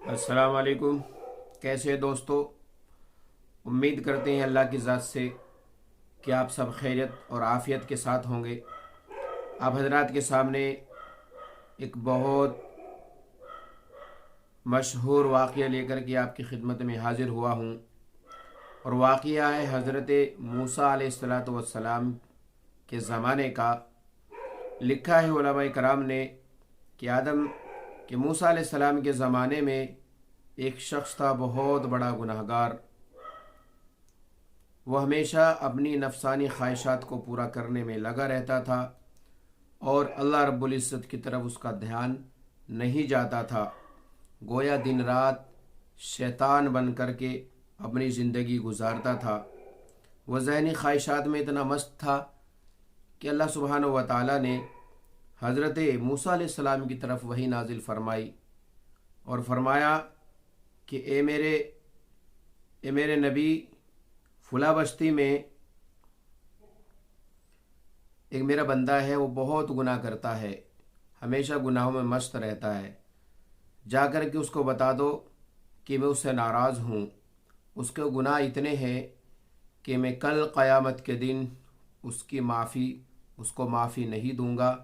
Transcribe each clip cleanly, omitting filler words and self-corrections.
السلام علیکم۔ کیسے ہیں دوستو؟ امید کرتے ہیں اللہ کی ذات سے کہ آپ سب خیریت اور عافیت کے ساتھ ہوں گے۔ آپ حضرات کے سامنے ایک بہت مشہور واقعہ لے کر کے آپ کی خدمت میں حاضر ہوا ہوں، اور واقعہ ہے حضرت موسیٰ علیہ السلام کے زمانے کا۔ لکھا ہے علماء کرام نے کہ موسیٰ علیہ السلام کے زمانے میں ایک شخص تھا بہت بڑا گناہگار۔ وہ ہمیشہ اپنی نفسانی خواہشات کو پورا کرنے میں لگا رہتا تھا، اور اللہ رب العزت کی طرف اس کا دھیان نہیں جاتا تھا۔ گویا دن رات شیطان بن کر کے اپنی زندگی گزارتا تھا۔ وہ ذہنی خواہشات میں اتنا مست تھا کہ اللہ سبحانہ و تعالیٰ نے حضرت موسیٰ علیہ السلام کی طرف وحی نازل فرمائی اور فرمایا کہ اے میرے نبی، فلاں بستی میں ایک میرا بندہ ہے، وہ بہت گناہ کرتا ہے، ہمیشہ گناہوں میں مست رہتا ہے۔ جا کر کے اس کو بتا دو کہ میں اس سے ناراض ہوں، اس کے گناہ اتنے ہیں کہ میں کل قیامت کے دن اس کو معافی نہیں دوں گا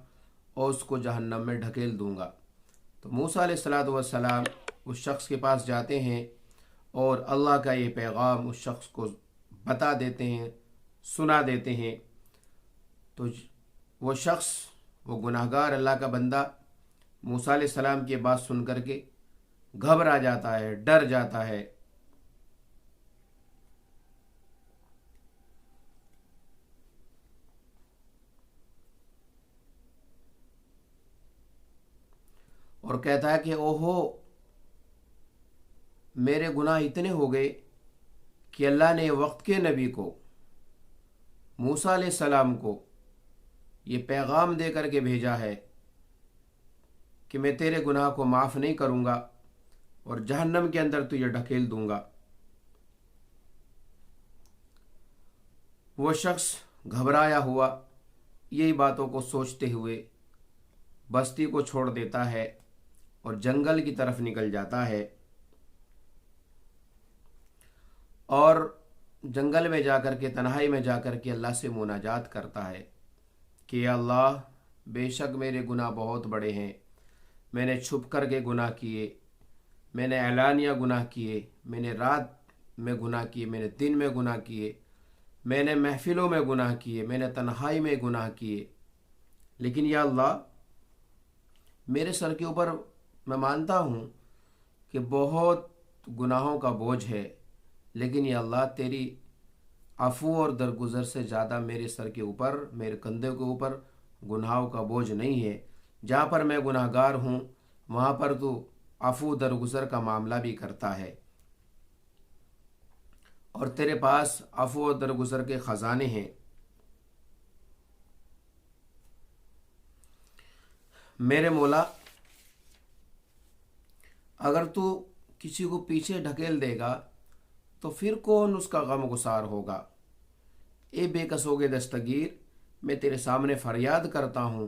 اور اس کو جہنم میں ڈھکیل دوں گا۔ تو موسیٰ علیہ السلام اس شخص کے پاس جاتے ہیں اور اللہ کا یہ پیغام اس شخص کو بتا دیتے ہیں، سنا دیتے ہیں۔ تو وہ شخص، وہ گناہگار اللہ کا بندہ، موسیٰ علیہ السلام کی بات سن کر کے گھبرا جاتا ہے، ڈر جاتا ہے۔ اور کہتا ہے کہ اوہو، میرے گناہ اتنے ہو گئے کہ اللہ نے وقت کے نبی کو، موسیٰ علیہ السلام کو، یہ پیغام دے کر کے بھیجا ہے کہ میں تیرے گناہ کو معاف نہیں کروں گا اور جہنم کے اندر تجھے ڈھکیل دوں گا۔ وہ شخص گھبرایا ہوا یہی باتوں کو سوچتے ہوئے بستی کو چھوڑ دیتا ہے اور جنگل کی طرف نکل جاتا ہے، اور جنگل میں جا کر کے، تنہائی میں جا کر کے اللہ سے مناجات کرتا ہے کہ یا اللہ، بے شک میرے گناہ بہت بڑے ہیں۔ میں نے چھپ کر کے گناہ کیے، میں نے اعلانیہ گناہ کیے، میں نے رات میں گناہ کیے، میں نے دن میں گناہ کیے، میں نے محفلوں میں گناہ کیے، میں نے تنہائی میں گناہ کیے۔ لیکن یا اللہ، میرے سر کے اوپر میں مانتا ہوں کہ بہت گناہوں کا بوجھ ہے، لیکن یا اللہ، تیری عفو اور درگزر سے زیادہ میرے سر کے اوپر، میرے کندھے کے اوپر گناہوں کا بوجھ نہیں ہے۔ جہاں پر میں گناہگار ہوں وہاں پر تو عفو درگزر کا معاملہ بھی کرتا ہے، اور تیرے پاس عفو و درگزر کے خزانے ہیں۔ میرے مولا، اگر تو کسی کو پیچھے ڈھکیل دے گا تو پھر کون اس کا غم گسار ہوگا؟ اے بے کسوگے دستگیر، میں تیرے سامنے فریاد کرتا ہوں،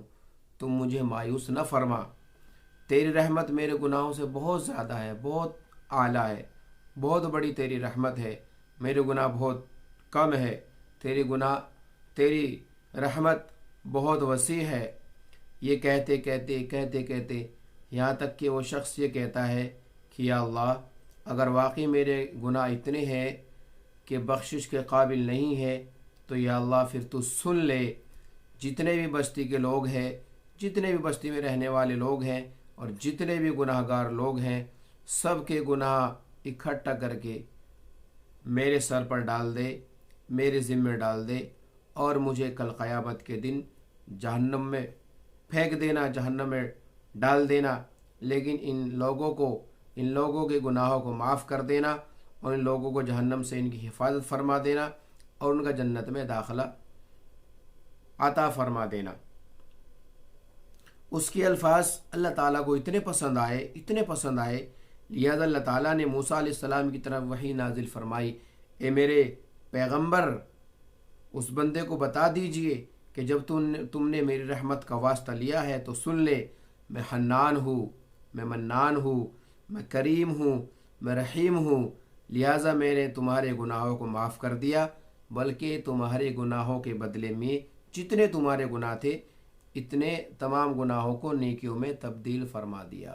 تم مجھے مایوس نہ فرما۔ تیری رحمت میرے گناہوں سے بہت زیادہ ہے، بہت اعلیٰ ہے، بہت بڑی تیری رحمت ہے، میرے گناہ بہت کم ہے، تیری رحمت بہت وسیع ہے۔ یہ کہتے کہتے یہاں تک کہ وہ شخص یہ کہتا ہے کہ یا اللہ، اگر واقعی میرے گناہ اتنے ہیں کہ بخشش کے قابل نہیں ہے تو یا اللہ پھر تو سن لے۔ جتنے بھی بستی کے لوگ ہیں، جتنے بھی بستی میں رہنے والے لوگ ہیں، اور جتنے بھی گناہ گار لوگ ہیں، سب کے گناہ اکٹھا کر کے میرے سر پر ڈال دے، میرے ذمہ ڈال دے، اور مجھے کل قیامت کے دن جہنم میں پھینک دینا، جہنم میں ڈال دینا۔ لیکن ان لوگوں کے گناہوں کو معاف کر دینا، اور ان لوگوں کو جہنم سے ان کی حفاظت فرما دینا، اور ان کا جنت میں داخلہ عطا فرما دینا۔ اس کے الفاظ اللہ تعالیٰ کو اتنے پسند آئے، لہذا اللہ تعالیٰ نے موسیٰ علیہ السلام کی طرف وحی نازل فرمائی، اے میرے پیغمبر، اس بندے کو بتا دیجئے کہ جب تم نے میری رحمت کا واسطہ لیا ہے تو سن لے، میں حنان ہوں، میں منان ہوں، میں کریم ہوں، میں رحیم ہوں، لہٰذا میں نے تمہارے گناہوں کو معاف کر دیا، بلکہ تمہارے گناہوں کے بدلے میں جتنے تمہارے گناہ تھے اتنے تمام گناہوں کو نیکیوں میں تبدیل فرما دیا۔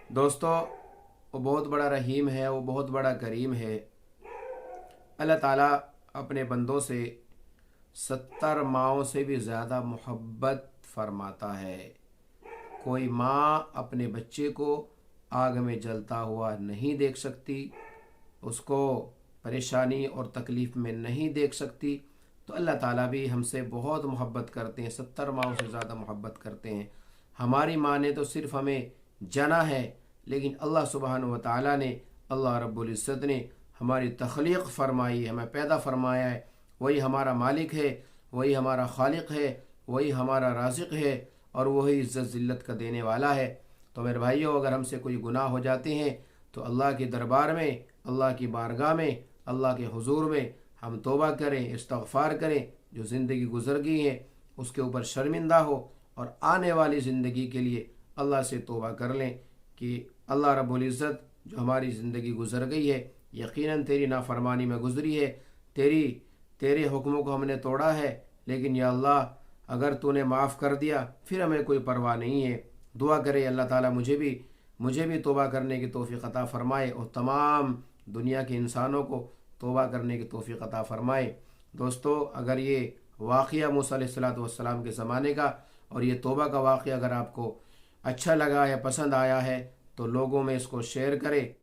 دوستو، وہ بہت بڑا رحیم ہے، وہ بہت بڑا کریم ہے۔ اللہ تعالیٰ اپنے بندوں سے 70 ماؤں سے بھی زیادہ محبت فرماتا ہے۔ کوئی ماں اپنے بچے کو آگ میں جلتا ہوا نہیں دیکھ سکتی، اس کو پریشانی اور تکلیف میں نہیں دیکھ سکتی، تو اللہ تعالیٰ بھی ہم سے بہت محبت کرتے ہیں، 70 ماؤں سے زیادہ محبت کرتے ہیں۔ ہماری ماں نے تو صرف ہمیں جنا ہے، لیکن اللہ سبحانہ و تعالیٰ نے، اللہ رب العزت نے ہماری تخلیق فرمائی، ہمیں پیدا فرمایا ہے۔ وہی ہمارا مالک ہے، وہی ہمارا خالق ہے، وہی ہمارا رازق ہے، اور وہی عزت ذلت کا دینے والا ہے۔ تو میرے بھائیوں، اگر ہم سے کوئی گناہ ہو جاتے ہیں تو اللہ کے دربار میں، اللہ کی بارگاہ میں، اللہ کے حضور میں ہم توبہ کریں، استغفار کریں۔ جو زندگی گزر گئی ہے اس کے اوپر شرمندہ ہو، اور آنے والی زندگی کے لیے اللہ سے توبہ کر لیں کہ اللہ رب العزت جو ہماری زندگی گزر گئی ہے یقیناً تیری نافرمانی میں گزری ہے، تیرے حکموں کو ہم نے توڑا ہے، لیکن یا اللہ اگر تو نے معاف کر دیا پھر ہمیں کوئی پرواہ نہیں ہے۔ دعا کرے اللہ تعالیٰ مجھے بھی توبہ کرنے کی توفیق عطا فرمائے، اور تمام دنیا کے انسانوں کو توبہ کرنے کی توفیق عطا فرمائے۔ دوستو، اگر یہ واقعہ موسیٰ علیہ السلام کے زمانے کا اور یہ توبہ کا واقعہ اگر آپ کو اچھا لگا ہے، پسند آیا ہے، تو لوگوں میں اس کو شیئر کرے۔